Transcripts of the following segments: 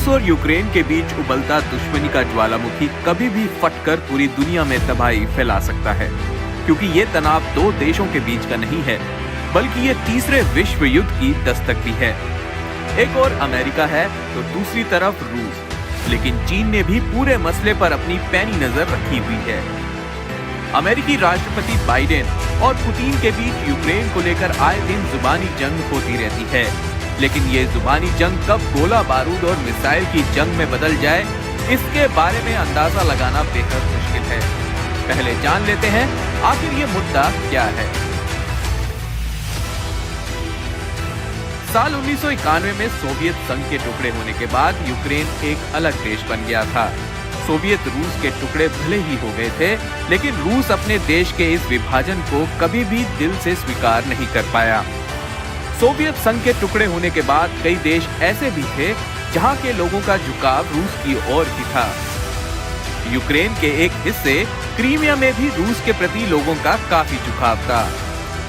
रूस और यूक्रेन के बीच उबलता दुश्मनी का ज्वालामुखी कभी भी फटकर पूरी दुनिया में तबाही फैला सकता है, क्योंकि ये तनाव दो देशों के बीच का नहीं है, बल्कि ये तीसरे विश्व युद्ध की दस्तक भी है। एक और अमेरिका है तो दूसरी तरफ रूस, लेकिन चीन ने भी पूरे मसले पर अपनी पैनी नजर रखी हुई है। अमेरिकी राष्ट्रपति बाइडेन और पुतिन के बीच यूक्रेन को लेकर आए दिन जुबानी जंग होती रहती है, लेकिन ये जुबानी जंग कब गोला बारूद और मिसाइल की जंग में बदल जाए, इसके बारे में अंदाजा लगाना बेहद मुश्किल है। पहले जान लेते हैं आखिर ये मुद्दा क्या है। साल 1991 में सोवियत संघ के टुकड़े होने के बाद यूक्रेन एक अलग देश बन गया था। सोवियत रूस के टुकड़े भले ही हो गए थे, लेकिन रूस अपने देश के इस विभाजन को कभी भी दिल से स्वीकार नहीं कर पाया। सोवियत संघ के टुकड़े होने के बाद कई देश ऐसे भी थे जहां के लोगों का झुकाव रूस की ओर ही था। यूक्रेन के एक हिस्से क्रीमिया में भी रूस के प्रति लोगों का काफी झुकाव था।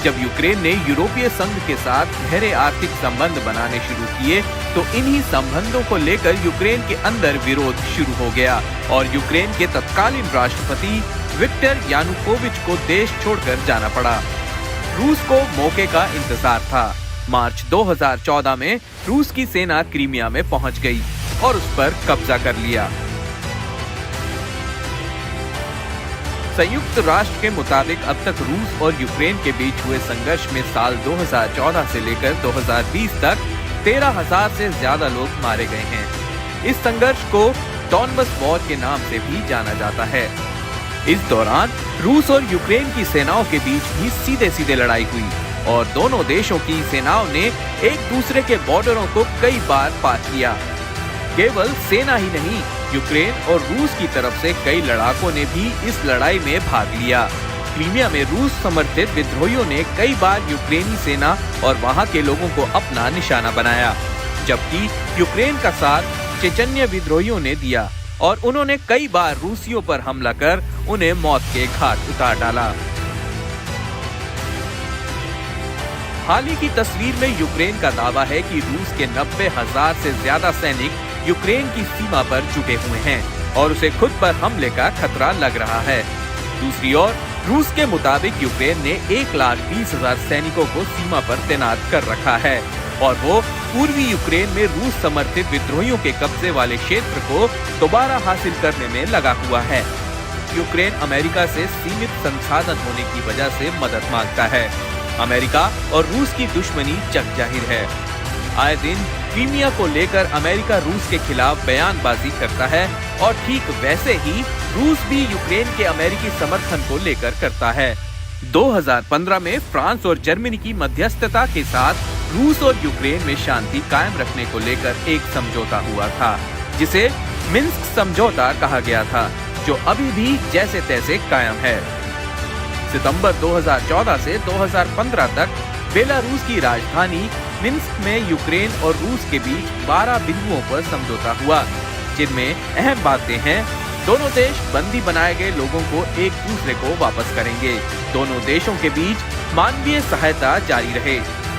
जब यूक्रेन ने यूरोपीय संघ के साथ गहरे आर्थिक संबंध बनाने शुरू किए, तो इन्हीं संबंधों को लेकर यूक्रेन के अंदर विरोध शुरू हो गया और यूक्रेन के तत्कालीन राष्ट्रपति विक्टर यानुकोविच को देश छोड़कर जाना पड़ा। रूस को मौके का इंतजार था। मार्च 2014 में रूस की सेना क्रीमिया में पहुंच गई और उस पर कब्जा कर लिया। संयुक्त राष्ट्र के मुताबिक अब तक रूस और यूक्रेन के बीच हुए संघर्ष में साल 2014 से लेकर 2020 तक 13,000 से ज्यादा लोग मारे गए हैं। इस संघर्ष को डॉनबस वॉर के नाम से भी जाना जाता है। इस दौरान रूस और यूक्रेन की सेनाओं के बीच भी सीधे लड़ाई हुई और दोनों देशों की सेनाओं ने एक दूसरे के बॉर्डरों को कई बार पार किया। केवल सेना ही नहीं, यूक्रेन और रूस की तरफ से कई लड़ाकों ने भी इस लड़ाई में भाग लिया। क्रीमिया में रूस समर्थित विद्रोहियों ने कई बार यूक्रेनी सेना और वहां के लोगों को अपना निशाना बनाया, जबकि यूक्रेन का साथ चेचन्य विद्रोहियों ने दिया और उन्होंने कई बार रूसियों पर हमला कर उन्हें मौत के घाट उतार डाला। हाल ही की तस्वीर में यूक्रेन का दावा है कि रूस के 90,000 से ज्यादा सैनिक यूक्रेन की सीमा पर जुटे हुए हैं और उसे खुद पर हमले का खतरा लग रहा है। दूसरी ओर रूस के मुताबिक यूक्रेन ने 1,20,000 सैनिकों को सीमा पर तैनात कर रखा है और वो पूर्वी यूक्रेन में रूस समर्थित विद्रोहियों के कब्जे वाले क्षेत्र को दोबारा हासिल करने में लगा हुआ है। यूक्रेन अमेरिका से सीमित संसाधन होने की वजह से मदद मांगता है। अमेरिका और रूस की दुश्मनी जग जाहिर है। आए दिन क्रीमिया को लेकर अमेरिका रूस के खिलाफ बयानबाजी करता है और ठीक वैसे ही रूस भी यूक्रेन के अमेरिकी समर्थन को लेकर करता है। 2015 में फ्रांस और जर्मनी की मध्यस्थता के साथ रूस और यूक्रेन में शांति कायम रखने को लेकर एक समझौता हुआ था, जिसे मिन्स्क समझौता कहा गया था, जो अभी भी जैसे तैसे कायम है। सितंबर 2014 से 2015 तक बेलारूस की राजधानी मिन्स्क में यूक्रेन और रूस के बीच 12 बिंदुओं पर समझौता हुआ, जिनमें अहम बातें हैं। दोनों देश बंदी बनाए गए लोगों को एक दूसरे को वापस करेंगे। दोनों देशों के बीच मानवीय सहायता जारी रहे।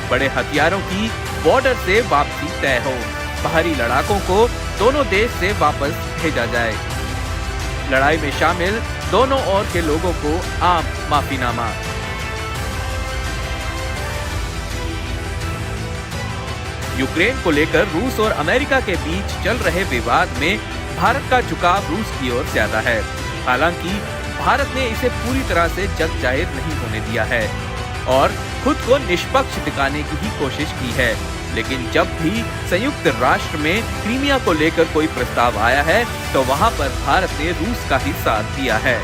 बड़े हथियारों की बॉर्डर से वापसी तय हो। बाहरी लड़ाकों को दोनों देश से वापस भेजा जाए। लड़ाई में शामिल दोनों ओर के लोगों को आम माफीनामा। यूक्रेन को लेकर रूस और अमेरिका के बीच चल रहे विवाद में भारत का झुकाव रूस की ओर ज्यादा है। हालांकि भारत ने इसे पूरी तरह से जग जाहिर नहीं होने दिया है और खुद को निष्पक्ष दिखाने की ही कोशिश की है, लेकिन जब भी संयुक्त राष्ट्र में क्रीमिया को लेकर कोई प्रस्ताव आया है, तो वहां पर भारत ने रूस का ही साथ दिया है।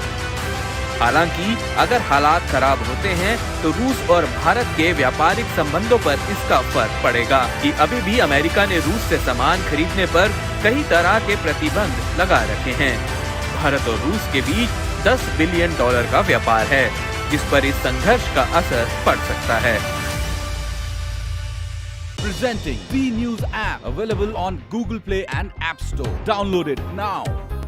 हालांकि अगर हालात खराब होते हैं तो रूस और भारत के व्यापारिक संबंधों पर इसका फर्क पड़ेगा कि अभी भी अमेरिका ने रूस से सामान खरीदने पर कई तरह के प्रतिबंध लगा रखे हैं। भारत और रूस के बीच $10 बिलियन का व्यापार है, जिस पर इस संघर्ष का असर पड़ सकता है। Presenting B News app available on Google Play and App Store. Download it now.